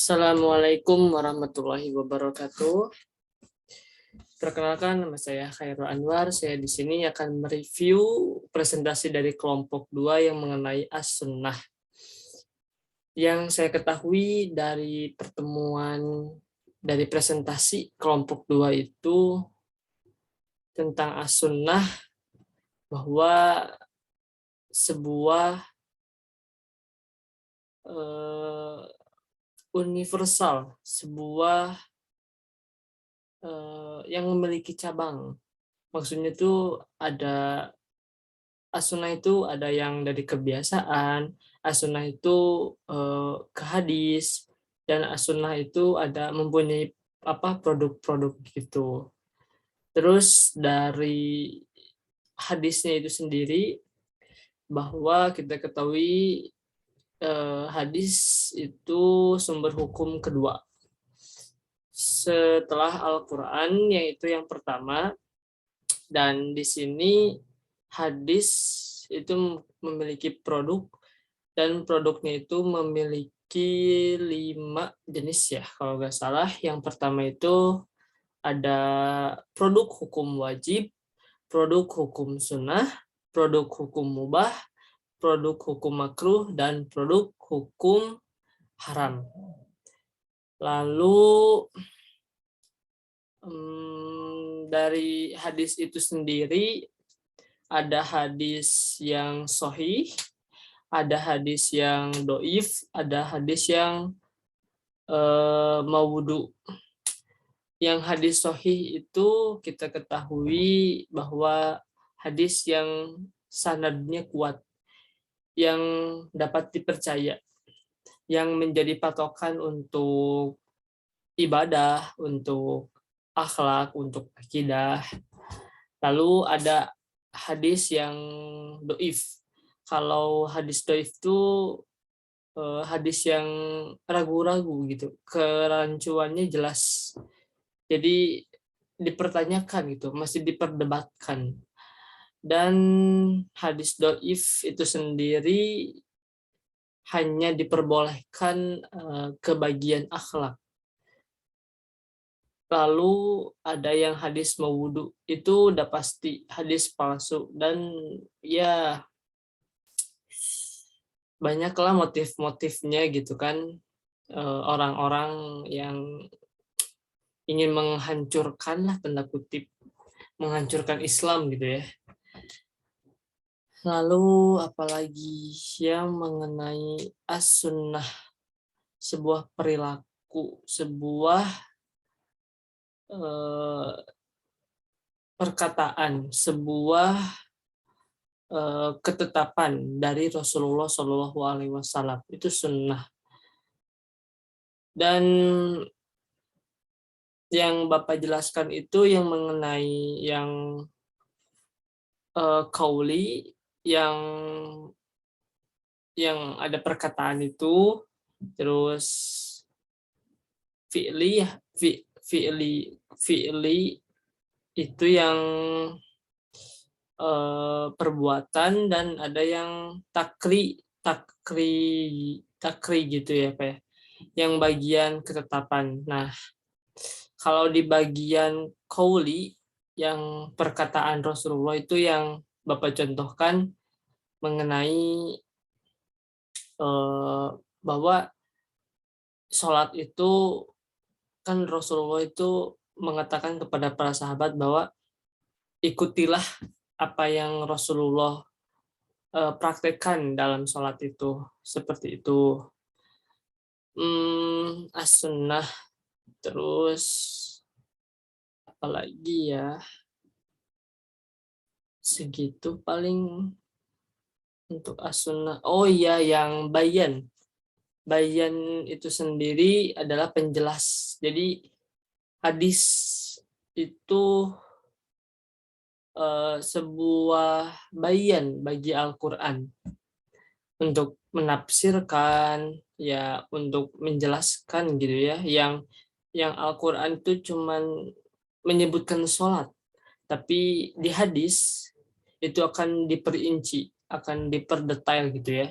Assalamualaikum warahmatullahi wabarakatuh. Perkenalkan, nama saya Khairul Anwar. Saya di sini akan mereview presentasi dari kelompok 2 yang mengenai As-Sunnah. Yang saya ketahui dari pertemuan dari presentasi kelompok 2 itu tentang As-Sunnah bahwa sebuah universal, sebuah yang memiliki cabang. Maksudnya itu ada As-Sunnah itu ada yang dari kebiasaan, As-Sunnah itu ke hadis, dan As-Sunnah itu ada mempunyai produk-produk gitu. Terus dari hadisnya itu sendiri bahwa kita ketahui hadis itu sumber hukum kedua setelah Al-Quran, yaitu yang pertama. Dan di sini hadis itu memiliki produk, dan produknya itu memiliki 5 jenis ya kalau nggak salah. Yang pertama itu ada produk hukum wajib, produk hukum sunnah, produk hukum mubah, produk hukum makruh, dan produk hukum haram. Lalu dari hadis itu sendiri ada hadis yang sahih, ada hadis yang doif, ada hadis yang maudhu. Yang hadis sahih itu kita ketahui bahwa hadis yang sanadnya kuat, yang dapat dipercaya, yang menjadi patokan untuk ibadah, untuk akhlak, untuk akidah. Lalu ada hadis yang doif. Kalau hadis doif itu hadis yang ragu-ragu gitu, kerancuannya jelas. Jadi dipertanyakan gitu, masih diperdebatkan. Dan hadis doif itu sendiri hanya diperbolehkan ke bagian akhlak. Lalu ada yang hadis maudhu, itu udah pasti hadis palsu, dan ya banyaklah motif-motifnya gitu kan, orang-orang yang ingin menghancurkan lah, tanda kutip, menghancurkan Islam gitu ya. Lalu apalagi yang mengenai as-sunnah, sebuah perilaku, sebuah perkataan, sebuah ketetapan dari Rasulullah Shallallahu Alaihi Wasallam, itu sunnah. Dan yang Bapak jelaskan itu yang mengenai yang kauli, yang ada perkataan itu, terus fi'li itu yang perbuatan, dan ada yang takri gitu ya Pak ya, yang bagian ketetapan. Nah, kalau di bagian qauli, yang perkataan Rasulullah itu yang Bapak contohkan mengenai bahwa sholat itu kan Rasulullah itu mengatakan kepada para sahabat bahwa ikutilah apa yang Rasulullah praktekkan dalam sholat itu, seperti itu. As-sunnah, terus apalagi ya, segitu paling untuk as-sunnah. Oh iya, yang bayan itu sendiri adalah penjelas. Jadi hadis itu sebuah bayan bagi Al-Quran untuk menafsirkan, ya, untuk menjelaskan gitu ya. Yang Al-Quran itu cuman menyebutkan sholat, tapi di hadis itu akan diperinci, akan diperdetail gitu ya.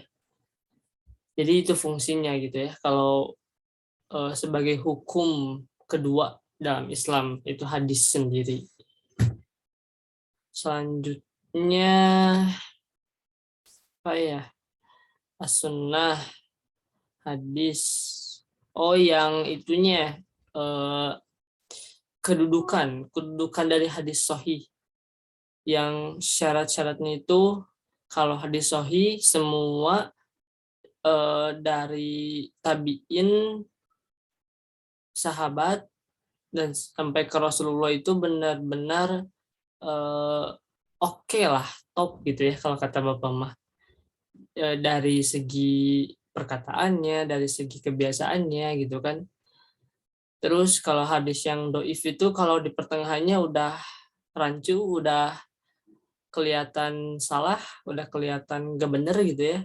Jadi itu fungsinya gitu ya. Kalau sebagai hukum kedua dalam Islam, itu hadis sendiri. Selanjutnya apa ya? As-sunnah, hadis. Oh, yang itunya kedudukan dari hadis sahih. Yang syarat-syaratnya itu kalau hadis sahih semua dari tabiin, sahabat, dan sampai ke Rasulullah itu benar-benar oke lah, top gitu ya kalau kata Bapak mah. Dari segi perkataannya, dari segi kebiasaannya gitu kan. Terus kalau hadis yang doif itu kalau di pertengahannya udah rancu, udah kelihatan salah, udah kelihatan gak bener gitu ya.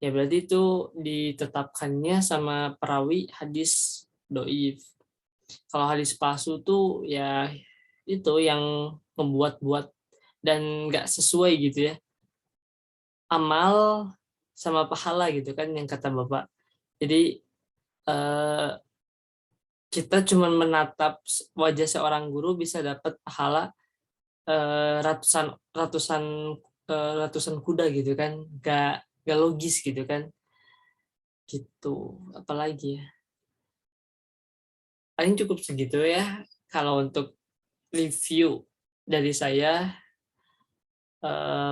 Ya berarti itu ditetapkannya sama perawi hadis doif. Kalau hadis palsu tuh ya itu yang membuat-buat dan nggak sesuai gitu ya. Amal sama pahala gitu kan yang kata Bapak. Jadi kita cuma menatap wajah seorang guru bisa dapat pahala ratusan ratusan ratusan kuda gitu kan. Gak logis gitu kan. Gitu. Apalagi ya. Paling cukup segitu ya kalau untuk review dari saya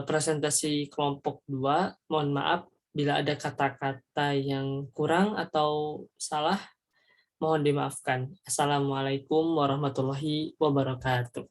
presentasi kelompok 2. Mohon maaf bila ada kata-kata yang kurang atau salah, mohon dimaafkan. Assalamualaikum warahmatullahi wabarakatuh.